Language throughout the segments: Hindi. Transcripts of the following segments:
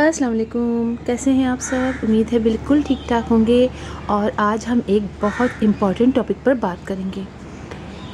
अस्सलाम वालेकुम, कैसे हैं आप सब। उम्मीद है बिल्कुल ठीक ठाक होंगे। और आज हम एक बहुत इम्पॉर्टेंट टॉपिक पर बात करेंगे।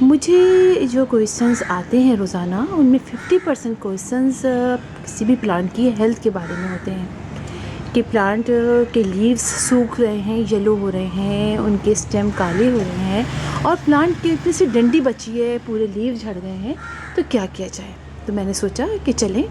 मुझे जो क्वेश्चंस आते हैं रोज़ाना, उनमें 50% क्वेश्चंस किसी भी प्लांट की हेल्थ के बारे में होते हैं कि प्लांट के लीव्स सूख रहे हैं, येलो हो रहे हैं, उनके स्टेम काले हो रहे हैं और प्लांट की इतनी सी डंडी बची है, पूरे लीव झड़ गए हैं, तो क्या किया जाए। तो मैंने सोचा कि चलें,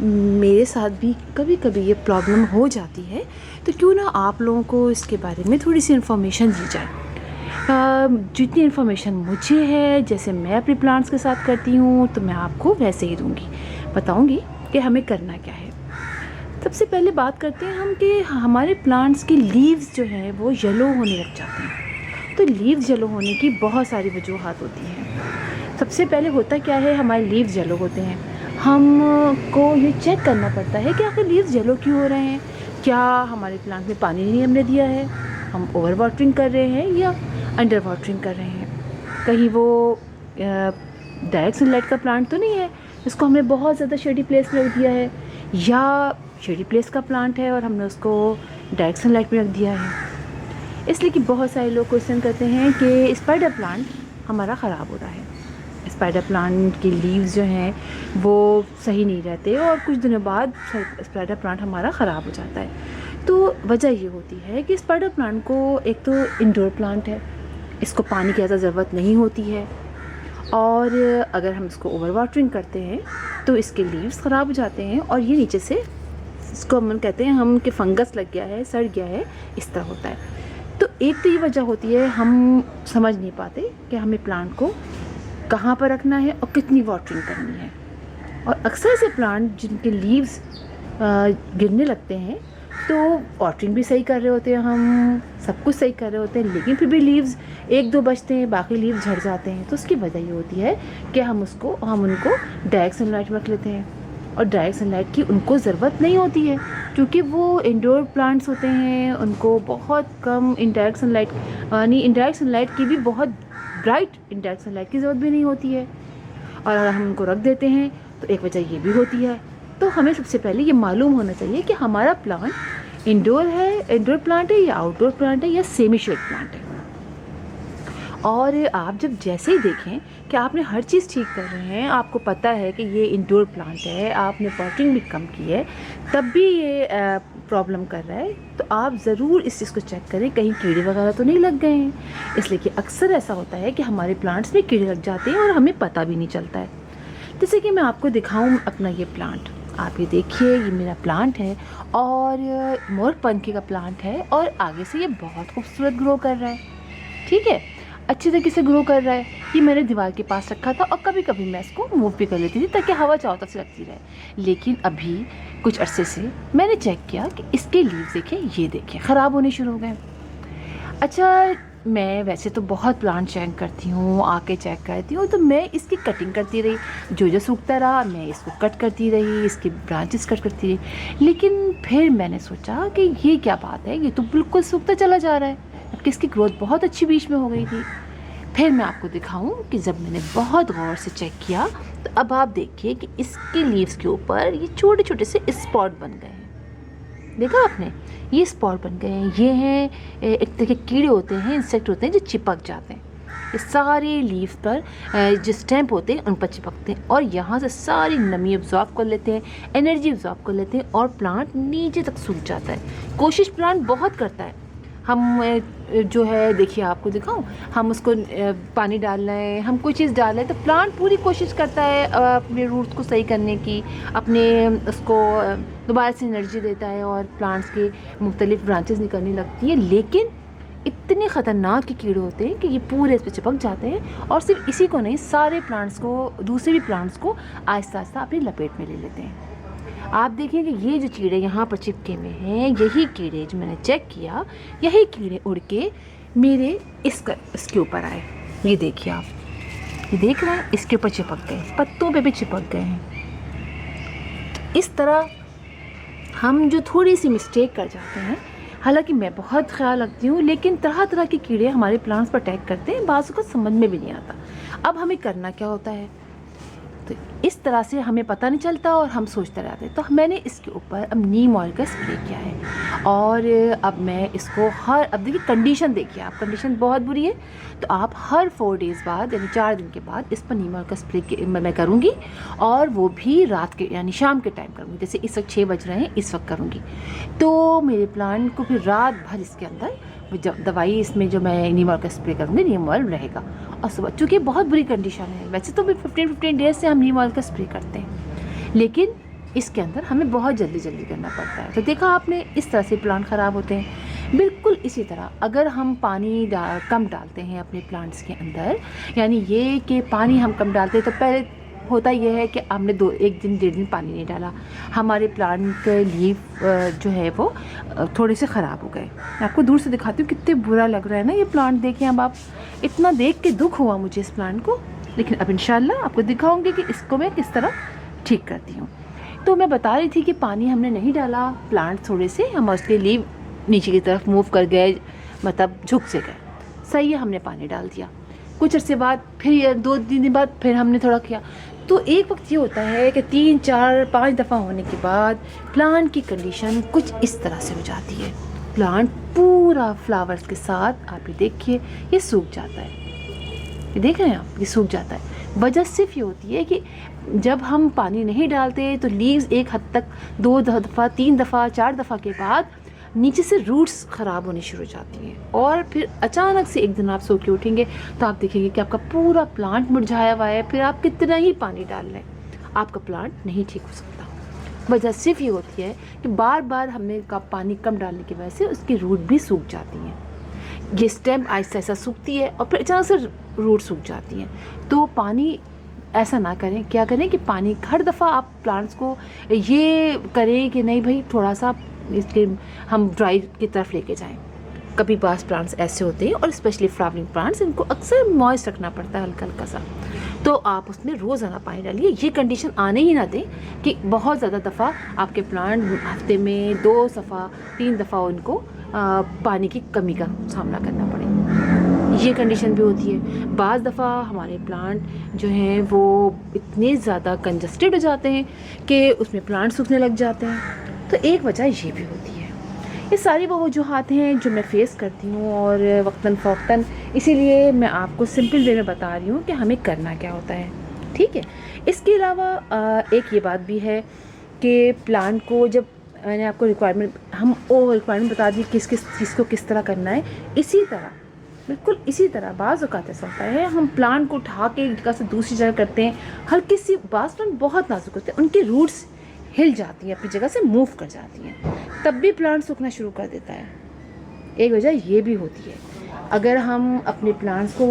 मेरे साथ भी कभी कभी ये प्रॉब्लम हो जाती है, तो क्यों ना आप लोगों को इसके बारे में थोड़ी सी इन्फॉर्मेशन दी जाए। जितनी इन्फॉर्मेशन मुझे है, जैसे मैं अपने प्लांट्स के साथ करती हूँ, तो मैं आपको वैसे ही दूँगी, बताऊँगी कि हमें करना क्या है। सबसे पहले बात करते हैं हम कि हमारे प्लांट्स के लीव्स जो हैं वो येलो होने लग जाते हैं। तो लीव्स येलो होने की बहुत सारी वजूहात होती हैं। सबसे पहले होता क्या है, हमारे लीव्स येलो होते हैं, हमको ये चेक करना पड़ता है कि आखिर लीव्स येलो क्यों हो रहे हैं। क्या हमारे प्लांट में पानी नहीं हमने दिया है, हम ओवर वाटरिंग कर रहे हैं या अंडर वाटरिंग कर रहे हैं, कहीं वो डायरेक्ट सनलाइट का प्लांट तो नहीं है, इसको हमने बहुत ज़्यादा शेडी प्लेस में रख दिया है, या शेडी प्लेस का प्लांट है और हमने उसको डायरेक्ट सनलाइट में रख दिया है। इसलिए कि बहुत सारे लोग क्वेश्चन करते हैं कि स्पाइडर प्लांट हमारा ख़राब हो रहा है, स्पाइडर प्लांट के लीव्स जो हैं वो सही नहीं रहते और कुछ दिनों बाद स्पाइडर प्लांट हमारा ख़राब हो जाता है। तो वजह ये होती है कि स्पाइडर प्लांट को, एक तो इंडोर प्लांट है, इसको पानी की ज़्यादा ज़रूरत नहीं होती है, और अगर हम इसको ओवर वाटरिंग करते हैं तो इसके लीव्स ख़राब हो जाते हैं और ये नीचे से, इसको हम कहते हैं हम कि फंगस लग गया है, सड़ गया है, इस तरह होता है। तो एक तो ये वजह होती है, हम समझ नहीं पाते कि हमें प्लांट को कहाँ पर रखना है और कितनी वाटरिंग करनी है। और अक्सर ऐसे प्लांट जिनके लीव्स गिरने लगते हैं, तो वाटरिंग भी सही कर रहे होते हैं, हम सब कुछ सही कर रहे होते हैं, लेकिन फिर भी लीव्स एक दो बचते हैं, बाकी लीव्स झड़ जाते हैं। तो उसकी वजह ये होती है कि हम उनको डायरेक्ट सनलाइट में रख लेते हैं, और डायरेक्ट सनलाइट की उनको ज़रूरत नहीं होती है, क्योंकि वो इंडोर प्लांट्स होते हैं, उनको बहुत कम इनडायरेक्ट सनलाइट, यानी इनडायरेक्ट सनलाइट की भी बहुत ब्राइट इनडायरेक्ट सनलाइट की ज़रूरत भी नहीं होती है। और अगर हम उनको रख देते हैं तो एक वजह ये भी होती है। तो हमें सबसे पहले ये मालूम होना चाहिए कि हमारा प्लांट इंडोर प्लांट है या आउटडोर प्लांट है या सेमी शेड प्लांट है। और आप जब जैसे ही देखें कि आपने हर चीज़ ठीक कर रहे हैं, आपको पता है कि ये इंडोर प्लांट है, आपने वाटरिंग भी कम की है, तब भी ये प्रॉब्लम कर रहा है, तो आप ज़रूर इस चीज़ को चेक करें कहीं कीड़े वगैरह तो नहीं लग गए हैं। इसलिए कि अक्सर ऐसा होता है कि हमारे प्लांट्स में कीड़े लग जाते हैं और हमें पता भी नहीं चलता है। जैसे कि मैं आपको दिखाऊं अपना ये प्लांट, आप ये देखिए, ये मेरा प्लांट है और मोरपंखी का प्लांट है, और आगे से ये बहुत खूबसूरत ग्रो कर रहा है, ठीक है, अच्छी तरीके से ग्रो कर रहा है। ये मैंने दीवार के पास रखा था और कभी कभी मैं इसको मूव भी कर लेती थी ताकि हवा चारों तरफ से लगती रहे। लेकिन अभी कुछ अरसे से मैंने चेक किया कि इसके लीव्स ये देखिए ख़राब होने शुरू हो गए। अच्छा, मैं वैसे तो बहुत प्लांट चेक करती हूँ, आके चेक करती हूँ, तो मैं इसकी कटिंग करती रही, जो सूखता रहा मैं इसको कट करती रही, इसके ब्रांचेस कट करती रही। लेकिन फिर मैंने सोचा कि ये क्या बात है, ये तो बिल्कुल सूखता चला जा रहा है, जबकि इसकी ग्रोथ बहुत अच्छी बीच में हो गई थी। फिर मैं आपको दिखाऊं कि जब मैंने बहुत गौर से चेक किया, तो अब आप देखिए कि इसके लीव्स के ऊपर ये छोटे छोटे से स्पॉट बन गए हैं। देखा आपने, ये स्पॉट बन गए हैं, ये हैं एक तरह के कीड़े होते हैं, इंसेक्ट होते हैं जो चिपक जाते हैं। ये सारे लीव्स पर जो स्टेम्प होते हैं उन पर चिपकते हैं और यहाँ से सारी नमी अब्जॉर्ब कर लेते हैं, एनर्जी अब्जॉर्ब कर लेते हैं और प्लांट नीचे तक सूख जाता है। कोशिश प्लांट बहुत करता है, हम जो है, देखिए आपको दिखाऊं, हम उसको पानी डाल रहे हैं, हम कोई चीज़ डाल रहे हैं, तो प्लांट पूरी कोशिश करता है अपने रूट्स को सही करने की, अपने उसको दोबारा से एनर्जी देता है और प्लांट्स के मुख्तलिफ ब्रांचेस निकलने लगती हैं। लेकिन इतने ख़तरनाक के कीड़े होते हैं कि ये पूरे इस पर चिपक जाते हैं और सिर्फ इसी को नहीं, सारे प्लांट्स को, दूसरे भी प्लांट्स को आहिस्ता आहिस्ता अपनी लपेट में ले लेते हैं। आप देखिए कि ये जो कीड़े यहाँ पर चिपके हुए हैं, यही कीड़े जो मैंने चेक किया, यही कीड़े उड़ के मेरे इसके ऊपर आए। ये देखिए आप, ये देख रहे हैं, इसके ऊपर चिपक गए, पत्तों पे भी चिपक गए हैं। तो इस तरह हम जो थोड़ी सी मिस्टेक कर जाते हैं, हालांकि मैं बहुत ख्याल रखती हूँ, लेकिन तरह तरह के कीड़े हमारे प्लांट्स पर अटैक करते हैं, बाज़ को समझ में भी नहीं आता। अब हमें करना क्या होता है, तो इस तरह से हमें पता नहीं चलता और हम सोचते रहते हैं। तो मैंने इसके ऊपर अब नीम ऑयल का स्प्रे किया है और अब मैं इसको अब देखिए कंडीशन देखिए आप, कंडीशन बहुत बुरी है, तो आप हर 4 डेज़ बाद यानी 4 दिन के बाद इस पर नीम ऑयल का स्प्रे मैं करूँगी, और वो भी रात के यानी शाम के टाइम करूँगी। जैसे इस वक्त 6 बज रहे हैं, इस वक्त करूँगी, तो मेरे प्लांट को फिर रात भर इसके अंदर जब दवाई इसमें जो मैं नीम ऑयल का स्प्रे करूँगी, नीम ऑयल रहेगा। और सुबह, चूँकि बहुत बुरी कंडीशन है, वैसे तो भी 15 डेज़ से हम नीम ऑयल का स्प्रे करते हैं, लेकिन इसके अंदर हमें बहुत जल्दी करना पड़ता है। तो देखा आपने, इस तरह से प्लांट ख़राब होते हैं। बिल्कुल इसी तरह अगर हम पानी कम डालते हैं अपने प्लांट्स के अंदर, यानी ये कि पानी हम कम डालते हैं, तो पहले होता यह है कि हमने 1 दिन 1.5 दिन पानी नहीं डाला, हमारे प्लांट के लीफ जो है वो थोड़े से ख़राब हो गए। मैं आपको दूर से दिखाती हूँ, कितने बुरा लग रहा है ना ये प्लांट। देखिए अब आप, इतना देख के दुख हुआ मुझे इस प्लांट को, लेकिन अब इंशाल्लाह आपको दिखाऊंगी कि इसको मैं किस तरह ठीक करती हूँ। तो मैं बता रही थी कि पानी हमने नहीं डाला, प्लांट थोड़े से हम उसके लीव नीचे की तरफ मूव कर गए, मतलब झुक से गए। सही है, हमने पानी डाल दिया। कुछ अर्से बाद फिर 2-3 दिन बाद फिर हमने थोड़ा किया, तो एक वक्त ये होता है कि 3, 4, 5 दफ़ा होने के बाद प्लांट की कंडीशन कुछ इस तरह से हो जाती है। प्लांट पूरा फ्लावर्स के साथ, आप ये देखिए, ये सूख जाता है। ये देख रहे हैं आप, ये सूख जाता है। वजह सिर्फ ये होती है कि जब हम पानी नहीं डालते तो लीव्स एक हद तक 2 दफ़ा, 3 दफ़ा, 4 दफ़ा के बाद नीचे से रूट्स ख़राब होनी शुरू हो जाती हैं, और फिर अचानक से एक दिन आप सो के उठेंगे तो आप देखेंगे कि आपका पूरा प्लांट मुरझाया हुआ है। फिर आप कितना ही पानी डाल लें, आपका प्लांट नहीं ठीक हो सकता। वजह सिर्फ ये होती है कि बार बार हमने पानी कम डालने की वजह से उसकी रूट भी सूख जाती हैं। ये स्टेम ऐसा ऐसा सूखती है और फिर अचानक से रूट सूख जाती हैं। तो पानी ऐसा ना करें। क्या करें कि पानी हर दफ़ा आप प्लांट्स को ये करें कि नहीं भाई, थोड़ा सा इसके हम ड्राई की तरफ लेके जाएं। कभी पास प्लांट्स ऐसे होते हैं, और स्पेशली फ्लावरिंग प्लांट्स, इनको अक्सर मॉइस्ट रखना पड़ता है, हल्का हल्का सा, तो आप उसमें रोज़ाना पानी डालिए। ये कंडीशन आने ही ना दें कि बहुत ज़्यादा दफ़ा आपके प्लांट हफ्ते में 2 दफ़ा 3 दफ़ा उनको पानी की कमी का सामना करना पड़े। ये कंडीशन भी होती है। बाज़ दफ़ा हमारे प्लांट जो हैं वो इतने ज़्यादा कंजस्टेड हो जाते हैं कि उसमें प्लांट सूखने लग जाते हैं। तो एक वजह ये भी होती है। ये सारी वो वजूहात हैं जो मैं फ़ेस करती हूँ, और वक्तन फ़ौक्तन, इसीलिए मैं आपको सिंपल वे में बता रही हूँ कि हमें करना क्या होता है। ठीक है। इसके अलावा एक ये बात भी है कि प्लांट को जब मैंने आपको रिक्वायरमेंट बता दी किस किस चीज़ को किस तरह करना है, इसी तरह, बिल्कुल इसी तरह बाज़ औक़ात ऐसा होता है हम प्लांट को उठा के एक जगह से दूसरी जगह करते हैं, हल्की सी, बाज़ प्लांट बहुत नाजुक होते हैं, उनके रूट्स हिल जाती हैं, अपनी जगह से मूव कर जाती हैं, तब भी प्लांट सूखना शुरू कर देता है। एक वजह ये भी होती है, अगर हम अपने प्लांट्स को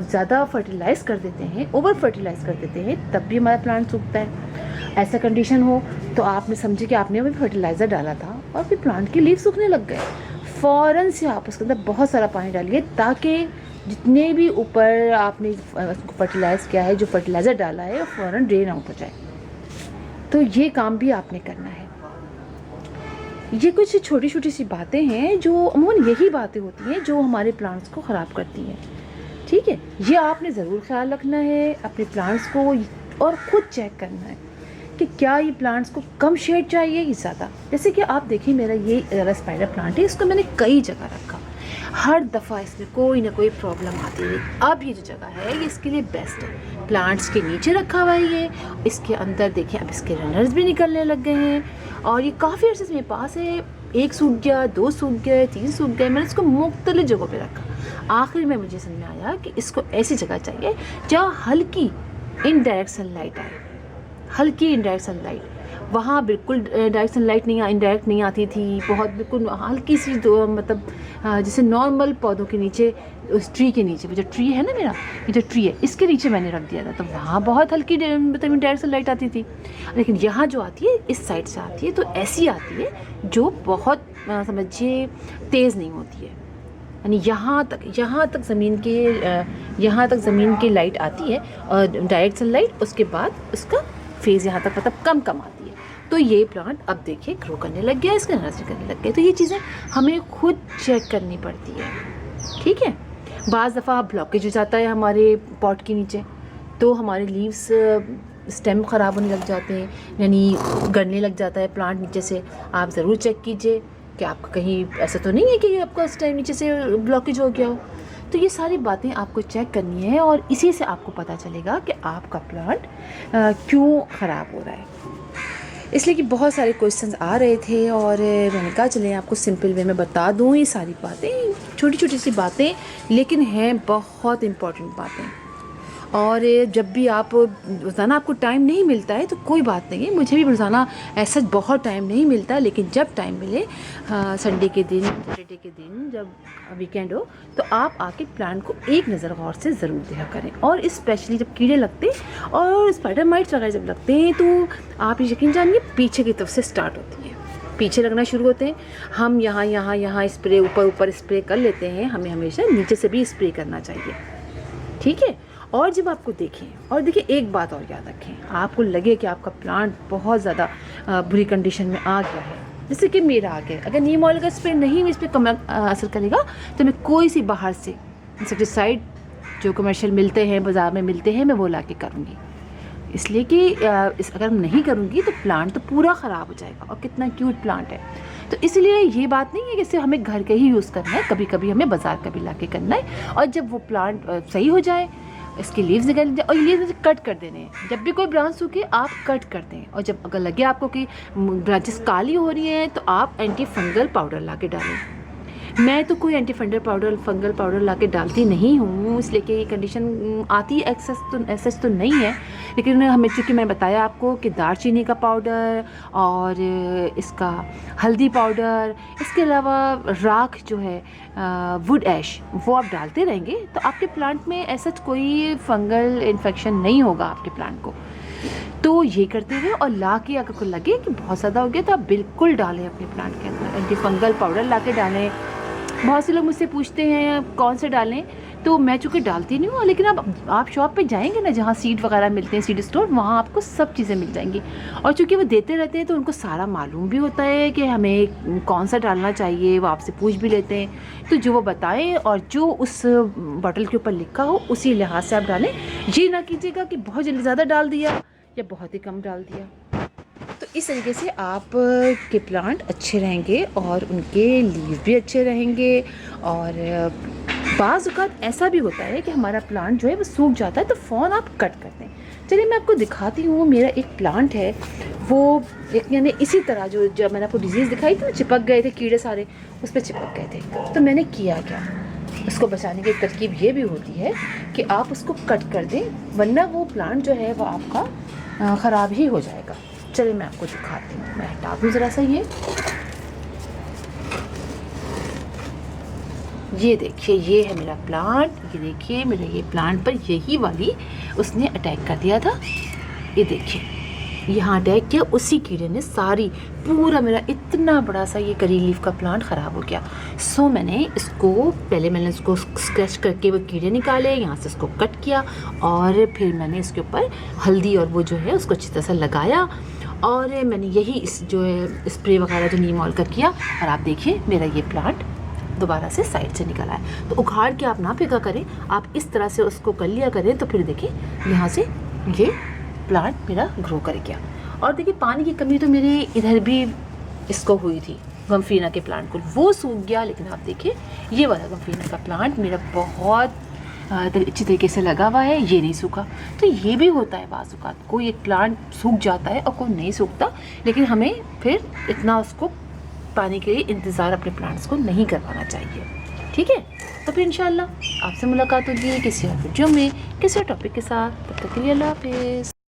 ज़्यादा फर्टिलाइज़ कर देते हैं, ओवर फर्टिलाइज़ कर देते हैं, तब भी हमारा प्लांट सूखता है। ऐसा कंडीशन हो तो आपने समझे कि आपने अभी फर्टिलाइज़र डाला था और फिर प्लांट के लीव सूखने लग गए, फ़ौरन से आप उसके अंदर बहुत सारा पानी डालिए, ताकि जितने भी ऊपर आपने उसको फर्टिलाइज़ किया है, जो फर्टिलाइज़र डाला है, वो फ़ौरन ड्रेन आउट हो जाए। तो ये काम भी आपने करना है। ये कुछ छोटी छोटी सी बातें हैं जो अमूमन यही बातें होती हैं जो हमारे प्लांट्स को ख़राब करती हैं। ठीक है, ये आपने ज़रूर ख्याल रखना है अपने प्लांट्स को, और ख़ुद चेक करना है कि क्या ये प्लांट्स को कम शेड चाहिए या ज़्यादा। जैसे कि आप देखिए, मेरा ये स्पाइडर प्लांट है, इसको मैंने कई जगह रखा, हर दफ़ा इसमें कोई ना कोई प्रॉब्लम आती है। अब ये जो जगह है ये इसके लिए बेस्ट है। प्लांट्स के नीचे रखा हुआ है ये, इसके अंदर देखिए अब इसके रनर्स भी निकलने लग गए हैं, और ये काफ़ी अर्से से मेरे पास है। 1 सूख गया, 2 सूख गए, 3 सूख गए। मैंने इसको मुख्तलिफ जगहों पे रखा। आखिर में मुझे समझ में आया कि इसको ऐसी जगह चाहिए जहाँ हल्की इनडायरेक्ट सनलाइट आए, हल्की इनडायरेक्ट सनलाइट। वहाँ बिल्कुल डायरेक्ट सनलाइट इनडायरेक्ट नहीं आती थी, बहुत बिल्कुल हल्की सी, मतलब जैसे नॉर्मल पौधों के नीचे, उस ट्री के नीचे, जो ट्री है ना मेरा, ये जो ट्री है इसके नीचे मैंने रख दिया था, तो वहाँ बहुत हल्की मतलब डायरेक्ट सनलाइट आती थी। लेकिन यहाँ जो आती है इस साइड से आती है, तो ऐसी आती है जो बहुत समझिए तेज़ नहीं होती है, यानी यहाँ तक ज़मीन के लाइट आती है और डायरेक्ट सनलाइट, उसके बाद उसका फेज़ यहाँ तक मतलब कम आती है। तो ये प्लांट अब देखिए ग्रो करने लग गया, इसका नर्सरी करने लग गया। तो ये चीज़ें हमें खुद चेक करनी पड़ती है। ठीक है, बाज़ दफ़ा ब्लॉकेज हो जाता है हमारे पॉट के नीचे, तो हमारे लीव्स स्टेम ख़राब होने लग जाते हैं, यानी गलने लग जाता है प्लांट नीचे से, आप ज़रूर चेक कीजिए कि आपका कहीं ऐसा तो नहीं है कि आपका स्टेम नीचे से ब्लॉकेज हो गया हो। तो ये सारी बातें आपको चेक करनी है और इसी से आपको पता चलेगा कि आपका प्लांट क्यों ख़राब हो रहा है। इसलिए कि बहुत सारे क्वेश्चंस आ रहे थे और मैंने कहा चलें आपको सिंपल वे में बता दूं ये सारी बातें, छोटी छोटी सी बातें, लेकिन हैं बहुत इम्पॉर्टेंट बातें। और जब भी आप रोज़ाना आपको टाइम नहीं मिलता है तो कोई बात नहीं है, मुझे भी रोज़ाना ऐसा बहुत टाइम नहीं मिलता, लेकिन जब टाइम मिले संडे के दिन, सैटरडे के दिन, जब वीकेंड हो, तो आप आके प्लांट को एक नज़र गौर से ज़रूर देखा करें। और स्पेशली जब कीड़े लगते और स्पाइडर माइट्स वगैरह जब लगते हैं तो आप यकीन जानिए पीछे की तरफ से स्टार्ट होती है, पीछे लगना शुरू होते हैं। हम यहाँ स्प्रे ऊपर स्प्रे कर लेते हैं, हमें हमेशा नीचे से भी स्प्रे करना चाहिए, ठीक है। और जब आपको देखें, और देखिए एक बात और याद रखें, आपको लगे कि आपका प्लांट बहुत ज़्यादा बुरी कंडीशन में आ गया है, जैसे कि मेरा आ गया, अगर नीम ऑयल का स्प्रे नहीं इस पर कम असर करेगा तो मैं कोई सी बाहर से इंसेक्टिसाइड जो कमर्शियल मिलते हैं, बाज़ार में मिलते हैं, मैं वो ला के करूँगी। इसलिए कि अगर हम नहीं करूँगी तो प्लांट तो पूरा ख़राब हो जाएगा, और कितना क्यूट प्लांट है। तो इसलिए ये बात नहीं है कि सिर्फ हमें घर के ही यूज़ करना है, कभी कभी हमें बाज़ार का भी ला के करना है। और जब वो प्लांट सही हो जाए, इसकी लीव्स निकल जाए और ये लीव्स कट कर देने हैं। जब भी कोई ब्रांच सूखे आप कट कर दें, और जब अगर लगे आपको कि ब्रांचेस काली हो रही हैं तो आप एंटी फंगल पाउडर ला के डालें। मैं तो कोई एंटी फंगल पाउडर ला के डालती नहीं हूँ, इसलिए कि ये कंडीशन आती है, एक्सेस तो नहीं है, लेकिन हमें चूँकि मैंने बताया आपको कि दालचीनी का पाउडर और इसका हल्दी पाउडर, इसके अलावा राख जो है वुड ऐश, वो आप डालते रहेंगे तो आपके प्लांट में ऐसा कोई फंगल इन्फेक्शन नहीं होगा आपके प्लांट को। तो ये करते हुए और ला के अगर को लगे कि बहुत ज़्यादा हो गया तो आप बिल्कुल डालें अपने प्लांट के अंदर एंटी फंगल पाउडर ला के डालें। बहुत से लोग मुझसे पूछते हैं कौन से डालें, तो मैं चूँकि डालती नहीं हूँ, लेकिन आप शॉप पे जाएंगे ना जहाँ सीड वगैरह मिलते हैं, सीड स्टोर, वहाँ आपको सब चीज़ें मिल जाएंगी। और चूँकि वो देते रहते हैं तो उनको सारा मालूम भी होता है कि हमें कौन सा डालना चाहिए, वो आपसे पूछ भी लेते हैं। तो जो वो बताएं और जो उस बॉटल के ऊपर लिखा हो उसी लिहाज से आप डालें। ये ना कीजिएगा कि बहुत जल्दी ज़्यादा डाल दिया या बहुत ही कम डाल दिया। तो इस तरीके से आप के प्लांट अच्छे रहेंगे और उनके लीव भी अच्छे रहेंगे। और बाज़ औक़ात ऐसा भी होता है कि हमारा प्लांट जो है वो सूख जाता है तो फ़ौरन आप कट करते हैं। चलिए मैं आपको दिखाती हूँ, मेरा एक प्लांट है वो एक यानी इसी तरह जो मैंने आपको डिजीज़ दिखाई थी ना, चिपक गए थे कीड़े सारे, उस पर चिपक गए थे। तो मैंने किया क्या, उसको बचाने की तरकीब ये भी होती है कि आप उसको कट कर दें, वरना वो प्लांट जो है वो आपका ख़राब ही हो जाएगा। चलिए मैं आपको दिखाती हूँ, मैं हटा दूँ ज़रा सा ये देखिए, ये है मेरा प्लांट। ये देखिए मेरे ये प्लांट पर यही वाली उसने अटैक कर दिया था। ये देखिए यहाँ अटैक किया, उसी कीड़े ने सारी पूरा मेरा इतना बड़ा सा ये करी लीफ का प्लांट ख़राब हो गया। सो मैंने इसको स्क्रैच करके वो कीड़े निकाले, यहाँ से इसको कट किया और फिर मैंने इसके ऊपर हल्दी और वो जो है उसको अच्छी तरह से लगाया। और मैंने यही इस जो है स्प्रे वगैरह जो नीम ऑयल का किया, और आप देखिए मेरा ये प्लांट दोबारा से साइड से निकल आया। तो उखाड़ के आप ना फेंका करें, आप इस तरह से उसको कर लिया करें, तो फिर देखिए यहाँ से ये प्लांट मेरा ग्रो कर गया। और देखिए पानी की कमी तो मेरे इधर भी इसको हुई थी, गम्फीना के प्लांट को, वो सूख गया। लेकिन आप देखिए ये वाला गम्फीना का प्लांट मेरा बहुत अच्छी तरीके से लगा हुआ है, ये नहीं सूखा। तो ये भी होता है बाज़ औक़ात, कोई एक प्लांट सूख जाता है और कोई नहीं सूखता, लेकिन हमें फिर इतना उसको पानी के लिए इंतज़ार अपने प्लांट्स को नहीं करवाना चाहिए, ठीक है। तो फिर इंशाल्लाह आपसे मुलाकात होगी किसी और वीडियो में किसी और टॉपिक के साथ। तब तक के लिए अल्लाह हाफ़िज़।